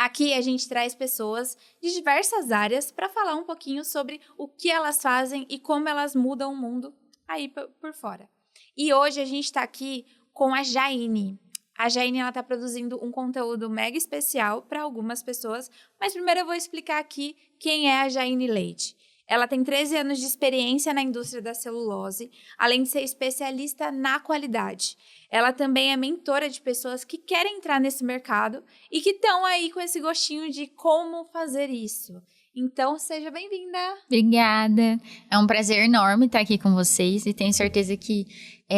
Aqui a gente traz pessoas de diversas áreas para falar um pouquinho sobre o que elas fazem e como elas mudam o mundo aí por fora. E hoje a gente está aqui com a Jaine. A Jaine está produzindo um conteúdo mega especial para algumas pessoas, mas primeiro eu vou explicar aqui quem é a Jaine Leite. Ela tem 13 anos de experiência na indústria da celulose, além de ser especialista na qualidade. Ela também é mentora de pessoas que querem entrar nesse mercado e que estão aí com esse gostinho de como fazer isso. Então, seja bem-vinda! Obrigada! É um prazer enorme estar aqui com vocês e tenho certeza que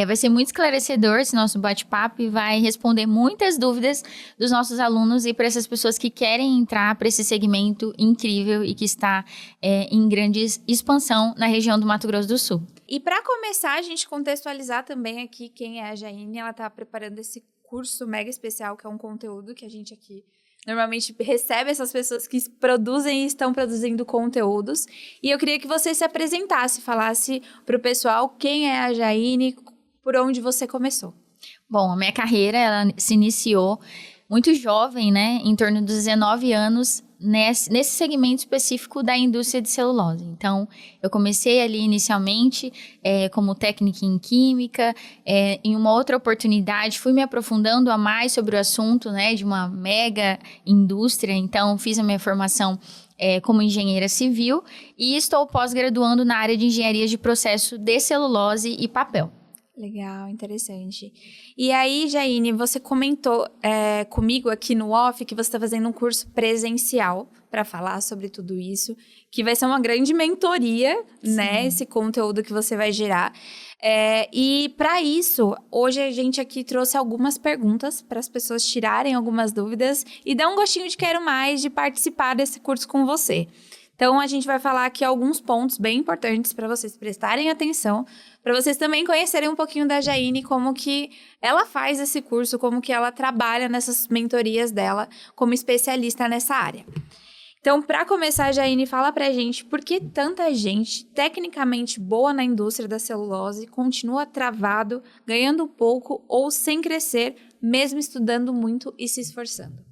vai ser muito esclarecedor esse nosso bate-papo e vai responder muitas dúvidas dos nossos alunos e para essas pessoas que querem entrar para esse segmento incrível e que está em grande expansão na região do Mato Grosso do Sul. E para começar, a gente contextualizar também aqui quem é a Jaine. Ela está preparando esse curso mega especial, que é um conteúdo que a gente aqui normalmente recebe essas pessoas que produzem e estão produzindo conteúdos. E eu queria que você se apresentasse, falasse para o pessoal quem é a Jaine, por onde você começou. Bom, a minha carreira ela se iniciou muito jovem, né? Em torno dos 19 anos, nesse segmento específico da indústria de celulose. Então, eu comecei ali inicialmente como técnica em química, em uma outra oportunidade fui me aprofundando a mais sobre o assunto, né, de uma mega indústria. Então, fiz a minha formação como engenheira civil e estou pós-graduando na área de engenharia de processo de celulose e papel. Legal, interessante. E aí, Jaine, você comentou comigo aqui no off que você está fazendo um curso presencial para falar sobre tudo isso, que vai ser uma grande mentoria, né? Esse conteúdo que você vai gerar. E para isso, hoje a gente aqui trouxe algumas perguntas para as pessoas tirarem algumas dúvidas e dar um gostinho de quero mais de participar desse curso com você. Então, a gente vai falar aqui alguns pontos bem importantes para vocês prestarem atenção, para vocês também conhecerem um pouquinho da Jaine, como que ela faz esse curso, como que ela trabalha nessas mentorias dela como especialista nessa área. Então, para começar, Jaine, fala pra gente por que tanta gente tecnicamente boa na indústria da celulose continua travado, ganhando pouco ou sem crescer, mesmo estudando muito e se esforçando.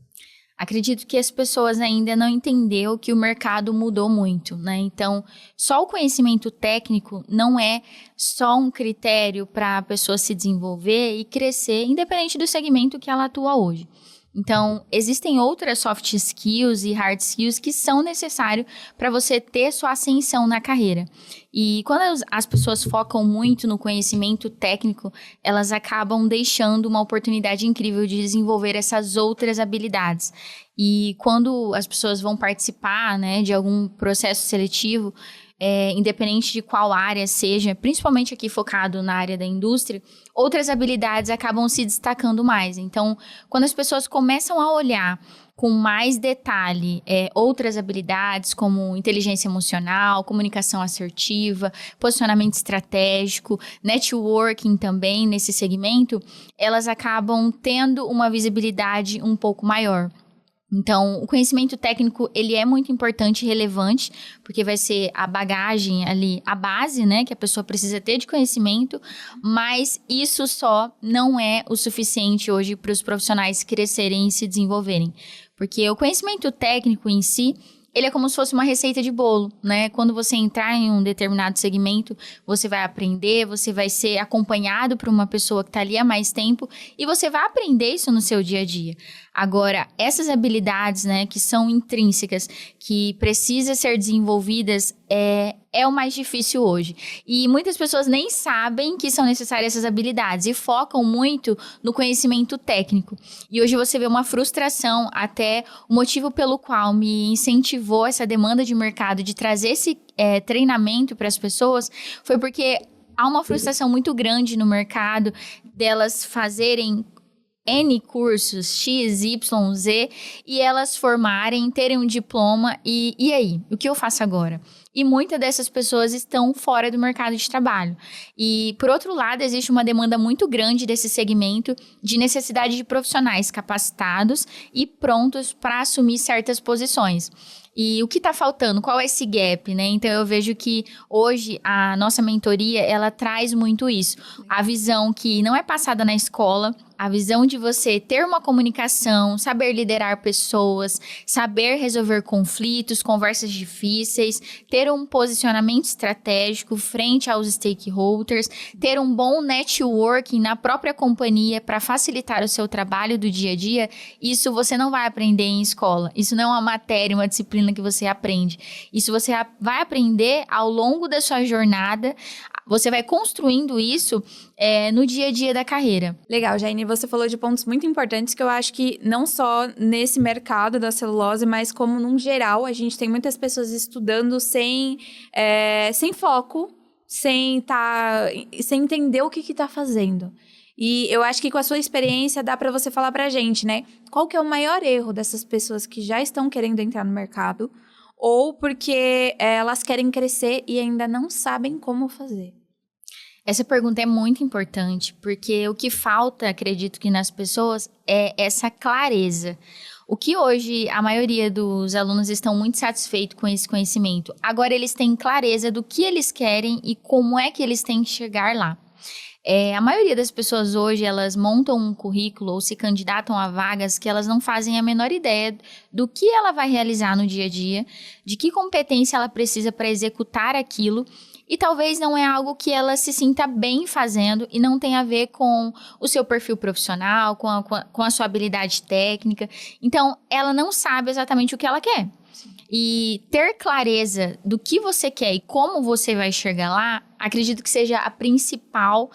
Acredito que as pessoas ainda não entenderam que o mercado mudou muito, né? Então, só o conhecimento técnico não é só um critério para a pessoa se desenvolver e crescer, independente do segmento que ela atua hoje. Então, existem outras soft skills e hard skills que são necessários para você ter sua ascensão na carreira. E quando as pessoas focam muito no conhecimento técnico, elas acabam deixando uma oportunidade incrível de desenvolver essas outras habilidades. E quando as pessoas vão participar, né, de algum processo seletivo, independente de qual área seja, principalmente aqui focado na área da indústria, outras habilidades acabam se destacando mais. Então, quando as pessoas começam a olhar com mais detalhe outras habilidades como inteligência emocional, comunicação assertiva, posicionamento estratégico, networking também nesse segmento, elas acabam tendo uma visibilidade um pouco maior. Então, o conhecimento técnico, ele é muito importante e relevante, porque vai ser a bagagem ali, a base, né, que a pessoa precisa ter de conhecimento, mas isso só não é o suficiente hoje para os profissionais crescerem e se desenvolverem. Porque o conhecimento técnico em si, ele é como se fosse uma receita de bolo, né? Quando você entrar em um determinado segmento, você vai aprender, você vai ser acompanhado por uma pessoa que está ali há mais tempo e você vai aprender isso no seu dia a dia. Agora, essas habilidades, né, que são intrínsecas, que precisam ser desenvolvidas, é o mais difícil hoje. E muitas pessoas nem sabem que são necessárias essas habilidades e focam muito no conhecimento técnico. E hoje você vê uma frustração, até o motivo pelo qual me incentivou essa demanda de mercado de trazer esse treinamento para as pessoas, foi porque há uma frustração muito grande no mercado delas fazerem N cursos, X, Y, Z, e elas formarem, terem um diploma, e aí? O que eu faço agora? e muitas dessas pessoas estão fora do mercado de trabalho. E, por outro lado, existe uma demanda muito grande desse segmento de necessidade de profissionais capacitados e prontos para assumir certas posições. E o que está faltando? Qual é esse gap, né? Então, eu vejo que hoje a nossa mentoria, ela traz muito isso. A visão que não é passada na escola, a visão de você ter uma comunicação, saber liderar pessoas, saber resolver conflitos, conversas difíceis, ter um posicionamento estratégico frente aos stakeholders, ter um bom networking na própria companhia para facilitar o seu trabalho do dia a dia, isso você não vai aprender em escola. Isso não é uma matéria, uma disciplina que você aprende. Isso você vai aprender ao longo da sua jornada. Você vai construindo isso no dia a dia da carreira. Legal, Jaine, você falou de pontos muito importantes que eu acho que não só nesse mercado da celulose, mas como num geral, a gente tem muitas pessoas estudando sem foco, sem entender o que está fazendo. E eu acho que com a sua experiência dá para você falar pra gente, né? Qual que é o maior erro dessas pessoas que já estão querendo entrar no mercado ou porque elas querem crescer e ainda não sabem como fazer? Essa pergunta é muito importante, porque o que falta, acredito que nas pessoas, é essa clareza. O que hoje a maioria dos alunos estão muito satisfeitos com esse conhecimento. Agora eles têm clareza do que eles querem e como é que eles têm que chegar lá. A maioria das pessoas hoje, elas montam um currículo ou se candidatam a vagas que elas não fazem a menor ideia do que ela vai realizar no dia a dia, de que competência ela precisa para executar aquilo, e talvez não é algo que ela se sinta bem fazendo e não tem a ver com o seu perfil profissional, com a sua habilidade técnica. Então, ela não sabe exatamente o que ela quer. E ter clareza do que você quer e como você vai chegar lá, acredito que seja a principal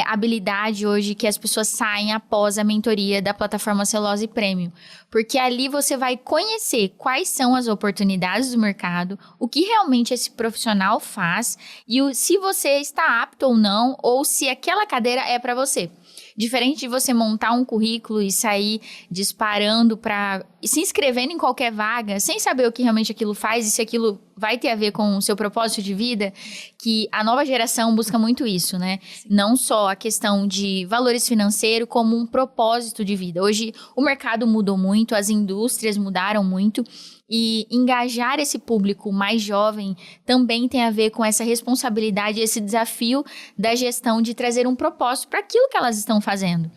habilidade hoje que as pessoas saem após a mentoria da plataforma Celulose Premium. Porque ali você vai conhecer quais são as oportunidades do mercado, o que realmente esse profissional faz e se você está apto ou não, ou se aquela cadeira é para você. Diferente de você montar um currículo e sair disparando para se inscrevendo em qualquer vaga, sem saber o que realmente aquilo faz e se aquilo vai ter a ver com o seu propósito de vida, que a nova geração busca muito isso, né? Sim. Não só a questão de valores financeiros, como um propósito de vida. Hoje o mercado mudou muito, as indústrias mudaram muito. E engajar esse público mais jovem também tem a ver com essa responsabilidade, esse desafio da gestão de trazer um propósito para aquilo que elas estão fazendo.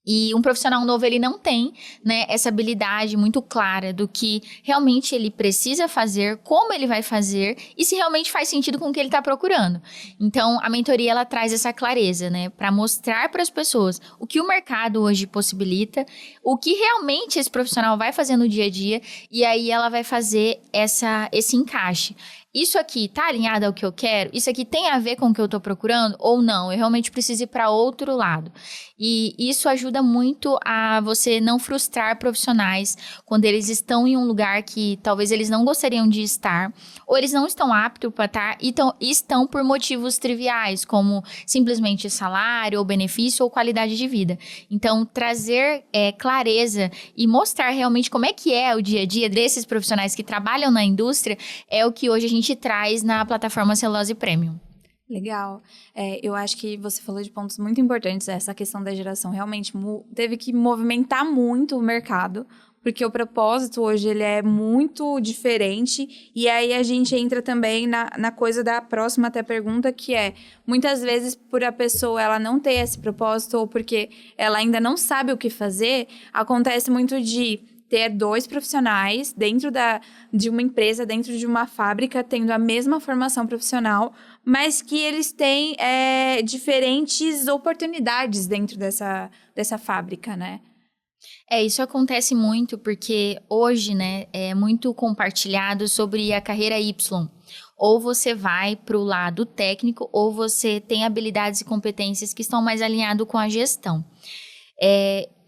E um profissional novo, ele não tem, né, essa habilidade muito clara do que realmente ele precisa fazer, como ele vai fazer e se realmente faz sentido com o que ele está procurando. Então, a mentoria, ela traz essa clareza, né, para mostrar para as pessoas o que o mercado hoje possibilita, o que realmente esse profissional vai fazer no dia a dia, e aí ela vai fazer esse encaixe. Isso aqui tá alinhado ao que eu quero? Isso aqui tem a ver com o que eu tô procurando? Ou não? Eu realmente preciso ir para outro lado. E isso ajuda muito a você não frustrar profissionais quando eles estão em um lugar que talvez eles não gostariam de estar, ou eles não estão aptos para estar e estão por motivos triviais, como simplesmente salário, ou benefício, ou qualidade de vida. Então, trazer clareza e mostrar realmente como é que é o dia a dia desses profissionais que trabalham na indústria é o que hoje a gente traz na plataforma Celulose Premium. Legal. Eu acho que você falou de pontos muito importantes. Essa questão da geração realmente teve que movimentar muito o mercado, porque o propósito hoje ele é muito diferente. E aí a gente entra também na coisa da próxima até pergunta, que é, muitas vezes por a pessoa ela não ter esse propósito ou porque ela ainda não sabe o que fazer, acontece muito de ter 2 profissionais dentro de uma empresa, dentro de uma fábrica, tendo a mesma formação profissional, mas que eles têm diferentes oportunidades dentro dessa fábrica, né? Isso acontece muito porque hoje, né, é muito compartilhado sobre a carreira Y. Ou você vai para o lado técnico, ou você tem habilidades e competências que estão mais alinhados com a gestão.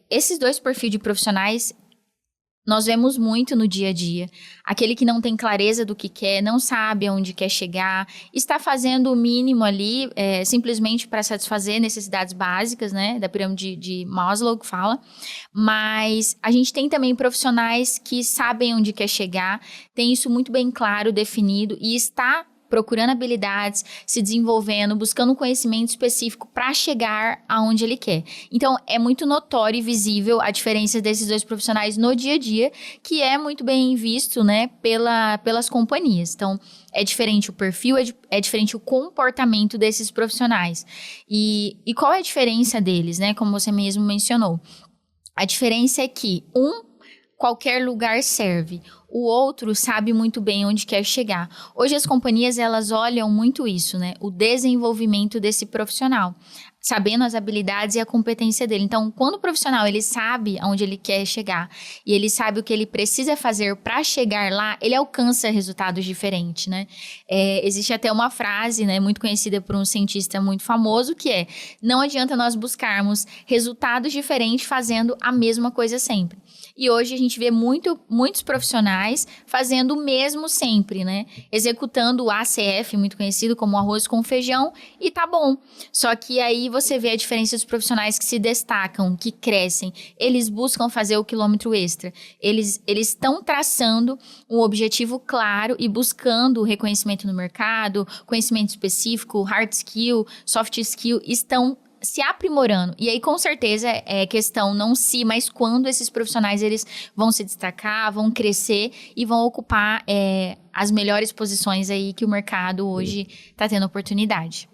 Esses 2 perfis de profissionais nós vemos muito no dia a dia. Aquele que não tem clareza do que quer, não sabe aonde quer chegar, está fazendo o mínimo ali, simplesmente para satisfazer necessidades básicas, né? Da pirâmide de Maslow que fala. Mas a gente tem também profissionais que sabem onde quer chegar, tem isso muito bem claro, definido e está procurando habilidades, se desenvolvendo, buscando um conhecimento específico para chegar aonde ele quer. Então, é muito notório e visível a diferença desses dois profissionais no dia a dia, que é muito bem visto, né, pelas companhias. Então, é diferente o perfil, é diferente o comportamento desses profissionais. E qual é a diferença deles, né, como você mesmo mencionou? A diferença é que qualquer lugar serve. O outro sabe muito bem onde quer chegar. Hoje as companhias, elas olham muito isso, né? O desenvolvimento desse profissional, sabendo as habilidades e a competência dele. Então, quando o profissional, ele sabe aonde ele quer chegar e ele sabe o que ele precisa fazer para chegar lá, ele alcança resultados diferentes, né? Existe até uma frase, né, muito conhecida por um cientista muito famoso, que é: não adianta nós buscarmos resultados diferentes fazendo a mesma coisa sempre. E hoje a gente vê muitos profissionais fazendo o mesmo sempre, né? Executando o ACF, muito conhecido como arroz com feijão, e tá bom. Só que aí você vê a diferença dos profissionais que se destacam, que crescem. Eles buscam fazer o quilômetro extra. Eles estão traçando um objetivo claro e buscando reconhecimento no mercado, conhecimento específico, hard skill, soft skill, estão se aprimorando. E aí, com certeza, é questão não se, mas quando esses profissionais eles vão se destacar, vão crescer e vão ocupar as melhores posições aí que o mercado hoje está tendo oportunidade.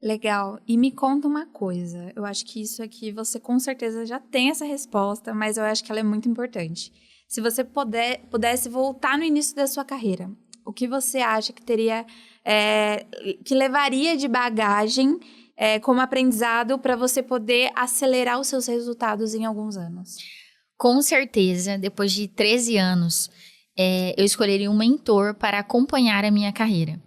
Legal. E me conta uma coisa. Eu acho que isso aqui você com certeza já tem essa resposta, mas eu acho que ela é muito importante. Se você pudesse voltar no início da sua carreira, o que você acha que teria, que levaria de bagagem como aprendizado para você poder acelerar os seus resultados em alguns anos? Com certeza, depois de 13 anos, eu escolheria um mentor para acompanhar a minha carreira.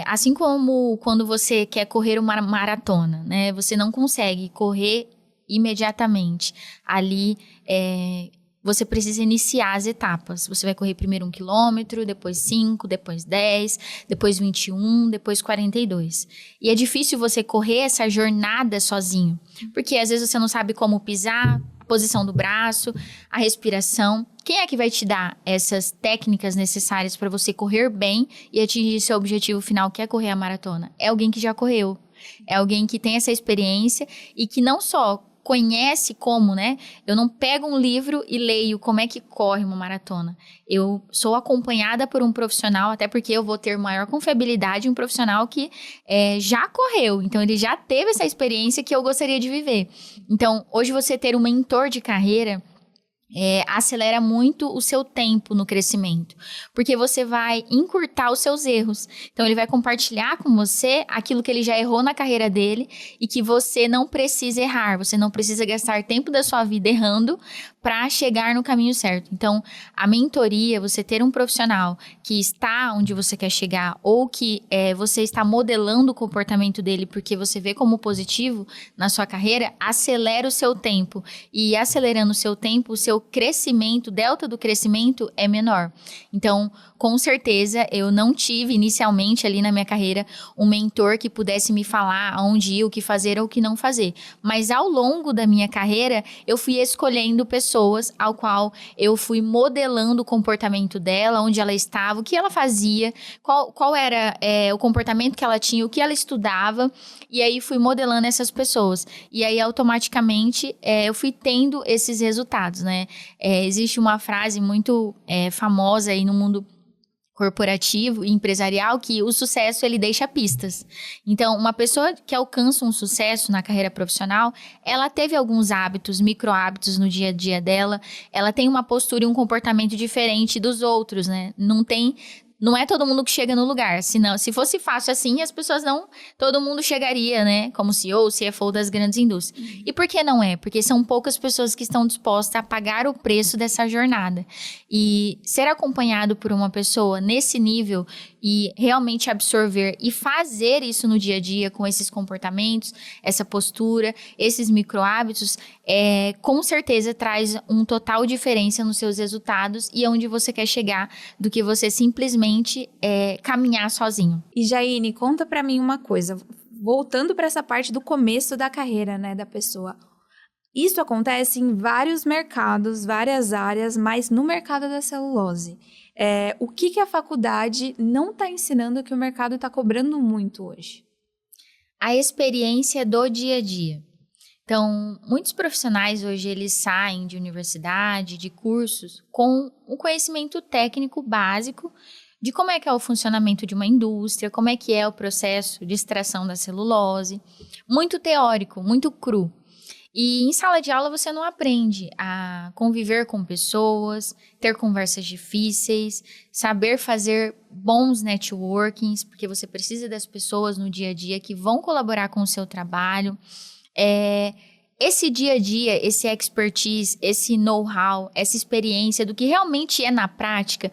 Assim como quando você quer correr uma maratona, né? Você não consegue correr imediatamente. Ali, você precisa iniciar as etapas. Você vai correr primeiro 1 quilômetro, depois 5, depois 10, depois 21, depois 42. E é difícil você correr essa jornada sozinho, porque às vezes você não sabe como pisar, a posição do braço, a respiração. Quem é que vai te dar essas técnicas necessárias para você correr bem e atingir seu objetivo final, que é correr a maratona? É alguém que já correu. É alguém que tem essa experiência e que não só conhece como, né? Eu não pego um livro e leio como é que corre uma maratona. Eu sou acompanhada por um profissional, até porque eu vou ter maior confiabilidade em um profissional que já correu. Então, ele já teve essa experiência que eu gostaria de viver. Então, hoje você ter um mentor de carreira acelera muito o seu tempo no crescimento, porque você vai encurtar os seus erros. Então, ele vai compartilhar com você aquilo que ele já errou na carreira dele e que você não precisa errar, você não precisa gastar tempo da sua vida errando para chegar no caminho certo. Então, a mentoria, você ter um profissional que está onde você quer chegar ou que você está modelando o comportamento dele porque você vê como positivo na sua carreira, acelera o seu tempo. E acelerando o seu tempo, o seu crescimento, o delta do crescimento é menor. Então, com certeza, eu não tive inicialmente ali na minha carreira um mentor que pudesse me falar aonde ir, o que fazer ou o que não fazer. Mas ao longo da minha carreira, eu fui escolhendo pessoas ao qual eu fui modelando o comportamento dela, onde ela estava, o que ela fazia, qual era o comportamento que ela tinha, o que ela estudava, e aí fui modelando essas pessoas. E aí, automaticamente, eu fui tendo esses resultados, né? Existe uma frase muito famosa aí no mundo corporativo e empresarial que o sucesso ele deixa pistas. Então, uma pessoa que alcança um sucesso na carreira profissional, ela teve alguns hábitos, micro-hábitos no dia a dia dela, ela tem uma postura e um comportamento diferente dos outros, né? Não tem não é todo mundo que chega no lugar. Senão, se fosse fácil assim, as pessoas não... Todo mundo chegaria, né? Como CEO, CFO das grandes indústrias. E por que não é? Porque são poucas pessoas que estão dispostas a pagar o preço dessa jornada. E ser acompanhado por uma pessoa nesse nível e realmente absorver e fazer isso no dia a dia com esses comportamentos, essa postura, esses micro-hábitos, com certeza traz um total diferença nos seus resultados e aonde você quer chegar do que você simplesmente caminhar sozinho. E Jaine, conta pra mim uma coisa, voltando para essa parte do começo da carreira, né, da pessoa. Isso acontece em vários mercados, várias áreas, mas no mercado da celulose. O que a faculdade não está ensinando que o mercado está cobrando muito hoje? A experiência do dia a dia. Então, muitos profissionais hoje, eles saem de universidade, de cursos, com um conhecimento técnico básico de como é que é o funcionamento de uma indústria, como é que é o processo de extração da celulose. Muito teórico, muito cru. E em sala de aula você não aprende a conviver com pessoas, ter conversas difíceis, saber fazer bons networkings, porque você precisa das pessoas no dia a dia que vão colaborar com o seu trabalho. Esse dia a dia, esse expertise, esse know-how, essa experiência do que realmente é na prática,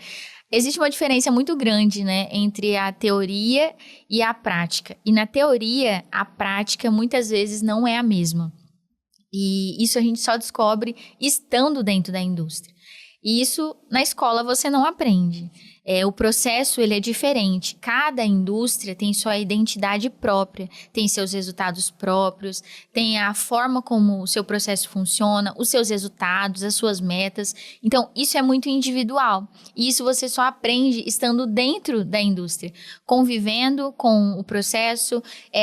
existe uma diferença muito grande, né, entre a teoria e a prática. E na teoria, a prática muitas vezes não é a mesma. E isso a gente só descobre estando dentro da indústria. E isso na escola você não aprende. O processo ele é diferente. Cada indústria tem sua identidade própria, tem seus resultados próprios, tem a forma como o seu processo funciona, os seus resultados, as suas metas. Então, isso é muito individual. E isso você só aprende estando dentro da indústria, convivendo com o processo,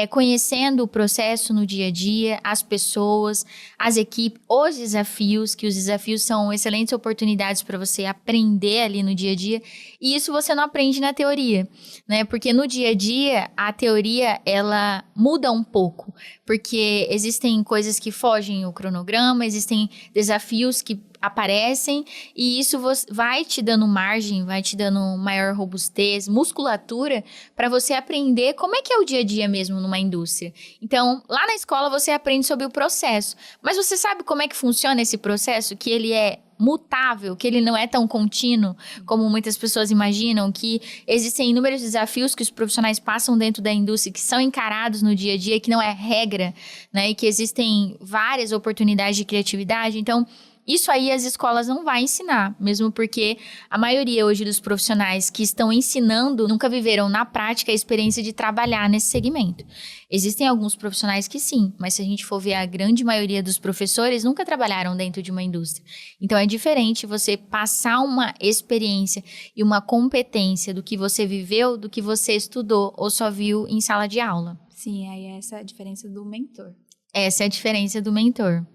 conhecendo o processo no dia a dia, as pessoas, as equipes, os desafios, que os desafios são excelentes oportunidades para você aprender ali no dia a dia. E isso você não aprende na teoria, né? Porque no dia a dia, a teoria, ela muda um pouco. Porque existem coisas que fogem o cronograma, existem desafios que aparecem e isso vai te dando margem, vai te dando maior robustez, musculatura para você aprender como é que é o dia a dia mesmo numa indústria. Então, lá na escola você aprende sobre o processo, mas você sabe como é que funciona esse processo, que ele é mutável, que ele não é tão contínuo como muitas pessoas imaginam, que existem inúmeros desafios que os profissionais passam dentro da indústria, que são encarados no dia a dia, que não é regra, né? E que existem várias oportunidades de criatividade. Então, isso aí as escolas não vão ensinar, mesmo porque a maioria hoje dos profissionais que estão ensinando nunca viveram na prática a experiência de trabalhar nesse segmento. Existem alguns profissionais que sim, mas se a gente for ver a grande maioria dos professores nunca trabalharam dentro de uma indústria. Então é diferente você passar uma experiência e uma competência do que você viveu, do que você estudou ou só viu em sala de aula. Sim, aí essa é a diferença do mentor. Essa é a diferença do mentor.